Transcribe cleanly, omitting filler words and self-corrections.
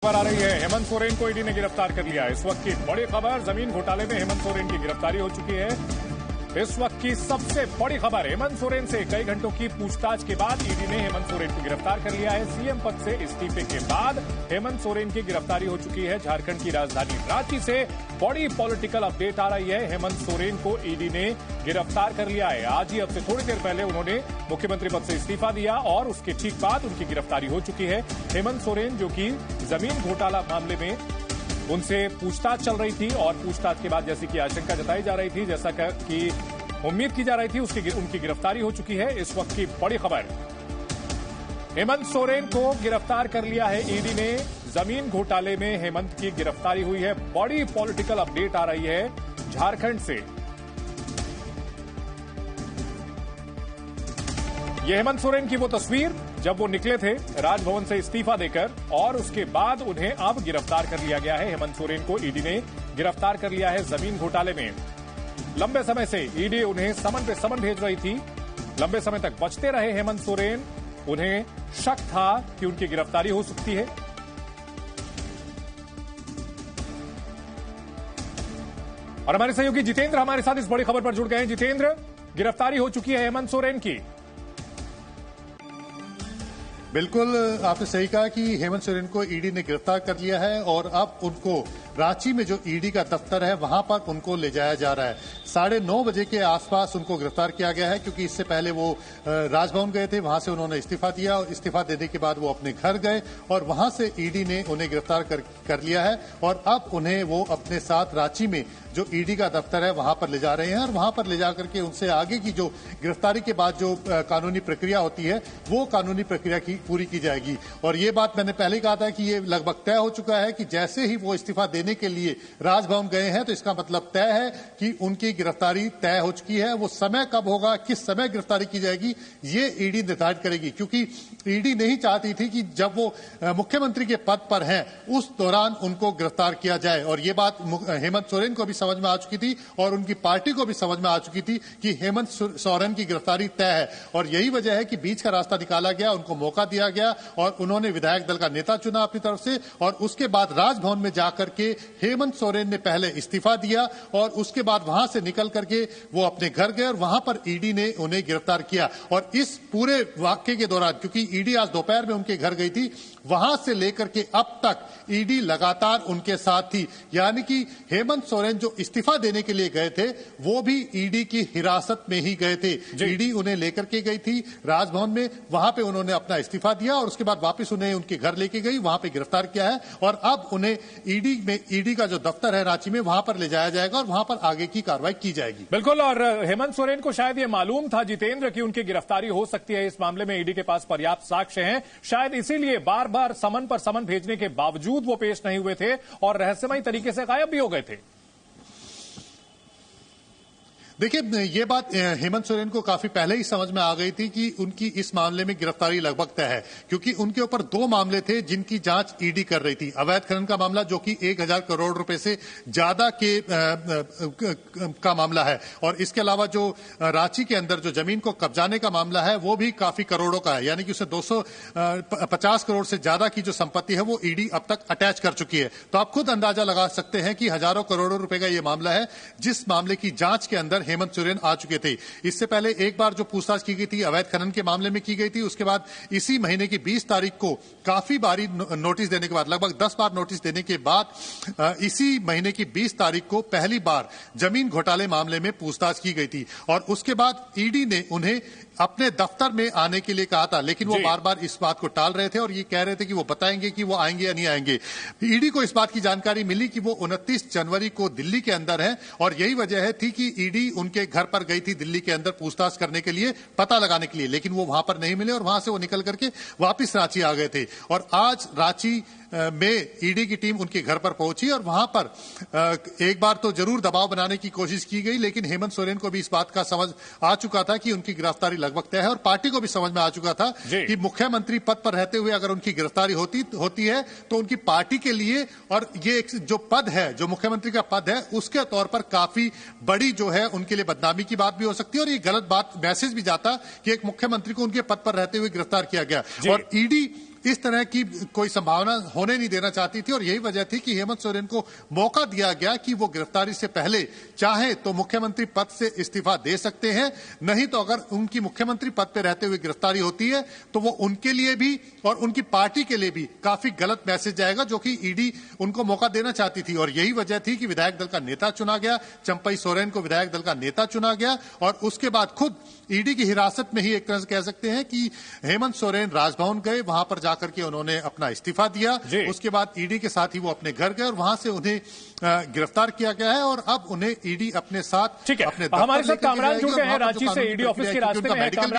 खबर आ रही है, हेमंत सोरेन को ईडी ने गिरफ्तार कर लिया। इस वक्त की बड़ी खबर, जमीन घोटाले में हेमंत सोरेन की गिरफ्तारी हो चुकी है। इस वक्त की सबसे बड़ी खबर, हेमंत सोरेन से कई घंटों की पूछताछ के बाद ईडी ने हेमंत सोरेन को गिरफ्तार कर लिया है। सीएम पद से इस्तीफे के बाद हेमंत सोरेन की गिरफ्तारी हो चुकी है। झारखंड की राजधानी रांची से बड़ी पॉलिटिकल अपडेट आ रही है। हेमंत सोरेन को ईडी ने गिरफ्तार कर लिया है। आज ही, अब से थोड़ी देर पहले उन्होंने मुख्यमंत्री पद से इस्तीफा दिया और उसके ठीक बाद उनकी गिरफ्तारी हो चुकी है। हेमंत सोरेन, जो कि जमीन घोटाला मामले में उनसे पूछताछ चल रही थी और पूछताछ के बाद जैसी कि आशंका जताई जा रही थी, जैसा कि उम्मीद की जा रही थी, उनकी गिरफ्तारी हो चुकी है। इस वक्त की बड़ी खबर, हेमंत सोरेन को गिरफ्तार कर लिया है ईडी ने। जमीन घोटाले में हेमंत की गिरफ्तारी हुई है। बड़ी पॉलिटिकल अपडेट आ रही है झारखंड से। यह हेमंत सोरेन की वो तस्वीर जब वो निकले थे राजभवन से इस्तीफा देकर, और उसके बाद उन्हें अब गिरफ्तार कर लिया गया है। हेमंत सोरेन को ईडी ने गिरफ्तार कर लिया है जमीन घोटाले में। लंबे समय से ईडी उन्हें समन पे समन भेज रही थी। लंबे समय तक बचते रहे हेमंत सोरेन। उन्हें शक था कि उनकी गिरफ्तारी हो सकती है। और हमारे सहयोगी जितेंद्र हमारे साथ इस बड़ी खबर पर जुड़ गए हैं। जितेंद्र, गिरफ्तारी हो चुकी है हेमंत सोरेन की। बिल्कुल, आपने सही कहा कि हेमंत सोरेन को ईडी ने गिरफ्तार कर लिया है और अब उनको रांची में जो ईडी का दफ्तर है वहां पर उनको ले जाया जा रहा है। 9:30 बजे के आसपास उनको गिरफ्तार किया गया है, क्योंकि इससे पहले वो राजभवन गए थे, वहां से उन्होंने इस्तीफा दिया और इस्तीफा देने के बाद वो अपने घर गए और वहां से ईडी ने उन्हें गिरफ्तार कर लिया है। और अब उन्हें वो अपने साथ रांची में जो ईडी का दफ्तर है वहां पर ले जा रहे हैं और वहां पर ले जाकर के उनसे आगे की जो गिरफ्तारी के बाद जो कानूनी प्रक्रिया होती है वो कानूनी प्रक्रिया की पूरी की जाएगी। और ये बात मैंने पहले कहा था कि ये लगभग तय हो चुका है कि जैसे ही वो इस्तीफा देने के लिए राजभवन गए हैं तो इसका मतलब तय है कि उनकी गिरफ्तारी तय हो चुकी है। वो समय कब होगा, किस समय गिरफ्तारी की जाएगी, ये ईडी निर्धारित करेगी, क्योंकि ईडी नहीं चाहती थी कि जब वो मुख्यमंत्री के पद पर हैं उस दौरान उनको गिरफ्तार किया जाए। और ये बात हेमंत सोरेन को भी समझ में आ चुकी थी और उनकी पार्टी को भी समझ में आ चुकी थी कि हेमंत सोरेन की गिरफ्तारी तय है। और यही वजह है कि बीच का रास्ता निकाला गया, उनको मौका दिया गया और उन्होंने विधायक दल का नेता चुना अपनी तरफ से। और उसके बाद राजभवन में जाकर के हेमंत सोरेन ने पहले इस्तीफा दिया और उसके बाद वहां से निकल करके वो अपने घर गए और वहां पर ईडी ने उन्हें गिरफ्तार किया। और इस पूरे वाक्य के दौरान, क्योंकि ईडी आज दोपहर में उनके घर गई थी, वहां से लेकर के अब तक ईडी लगातार उनके साथ थी। यानी कि हेमंत सोरेन जो इस्तीफा देने के लिए गए थे वो भी ईडी की हिरासत में ही गए थे। ईडी उन्हें लेकर के गई थी राजभवन में, वहां पे उन्होंने अपना इस्तीफा दिया और उसके बाद वापस उन्हें उनके घर लेके गई, वहां पे गिरफ्तार किया है। और अब उन्हें ईडी का जो दफ्तर है रांची में वहां पर ले जाया जाएगा और वहां पर आगे की कार्रवाई की जाएगी। बिल्कुल, और हेमंत सोरेन को शायद ये मालूम था जितेंद्र कि उनकी गिरफ्तारी हो सकती है। इस मामले में ईडी के पास पर्याप्त साक्ष्य हैं, शायद इसीलिए बार बार समन पर समन भेजने के बावजूद वो पेश नहीं हुए थे और रहस्यमयी तरीके से गायब भी हो गए थे। देखिए, ये बात हेमंत सोरेन को काफी पहले ही समझ में आ गई थी कि उनकी इस मामले में गिरफ्तारी लगभग तय है, क्योंकि उनके ऊपर 2 मामले थे जिनकी जांच ईडी कर रही थी। अवैध खनन का मामला, जो कि 1000 करोड़ रुपए से ज्यादा का मामला है, और इसके अलावा जो रांची के अंदर जो जमीन को कब्जाने का मामला है वो भी काफी करोड़ों का है। यानी कि उसे 250 करोड़ से ज्यादा की जो संपत्ति है वो ईडी अब तक अटैच कर चुकी है। तो आप खुद अंदाजा लगा सकते हैं कि हजारों करोड़ों रुपए का ये मामला है, जिस मामले की जांच के अंदर हेमंत सोरेन आ चुके थे। इससे पहले एक बार जो पूछताछ की गई थी अवैध खनन के मामले में की गई थी, उसके बाद इसी महीने की 20 तारीख को काफी बारी नोटिस देने के बाद, लगभग 10 बार नोटिस देने के बाद इसी महीने की 20 तारीख को पहली बार जमीन घोटाले मामले में पूछताछ की गई थी। और उसके बाद ईडी ने उन्हें अपने दफ्तर में आने के लिए कहा था, लेकिन वो बार बार इस बात को टाल रहे थे और ये कह रहे थे कि वो बताएंगे कि वो आएंगे या नहीं आएंगे। ईडी को इस बात की जानकारी मिली कि वो 29 जनवरी को दिल्ली के अंदर है और यही वजह थी कि ईडी उनके घर पर गई थी दिल्ली के अंदर पूछताछ करने के लिए, पता लगाने के लिए, लेकिन वो वहां पर नहीं मिले और वहां से वो निकल करके वापिस रांची आ गए थे। और आज रांची में ईडी की टीम उनके घर पर पहुंची और वहां पर एक बार तो जरूर दबाव बनाने की कोशिश की गई, लेकिन हेमंत सोरेन को भी इस बात का समझ आ चुका था कि उनकी गिरफ्तारी लगभग तय है और पार्टी को भी समझ में आ चुका था कि मुख्यमंत्री पद पर रहते हुए अगर उनकी गिरफ्तारी होती है तो उनकी पार्टी के लिए, और ये जो पद है, जो मुख्यमंत्री का पद है, उसके तौर पर काफी बड़ी जो है उनके लिए बदनामी की बात भी हो सकती है और ये गलत बात, मैसेज भी जाता कि एक मुख्यमंत्री को उनके पद पर रहते हुए गिरफ्तार किया गया। और ईडी इस तरह की कोई संभावना होने नहीं देना चाहती थी और यही वजह थी कि हेमंत सोरेन को मौका दिया गया कि वो गिरफ्तारी से पहले चाहे तो मुख्यमंत्री पद से इस्तीफा दे सकते हैं, नहीं तो अगर उनकी मुख्यमंत्री पद पर रहते हुए गिरफ्तारी होती है तो वो उनके लिए भी और उनकी पार्टी के लिए भी काफी गलत मैसेज जाएगा, जो कि ईडी उनको मौका देना चाहती थी। और यही वजह थी कि विधायक दल का नेता चुना गया, चंपई सोरेन को विधायक दल का नेता चुना गया और उसके बाद खुद ईडी की हिरासत में ही एक तरह से कह सकते हैं कि हेमंत सोरेन राजभवन गए, वहां पर जाकर के उन्होंने अपना इस्तीफा दिया। उसके बाद ईडी के साथ ही वो अपने घर गए और वहां से उन्हें गिरफ्तार किया गया है और अब उन्हें ईडी अपने साथ ठीक है, अपने हमारे साथ कामरान जुड़ गए हैं रांची से, ईडी ऑफिस के रास्ते में है।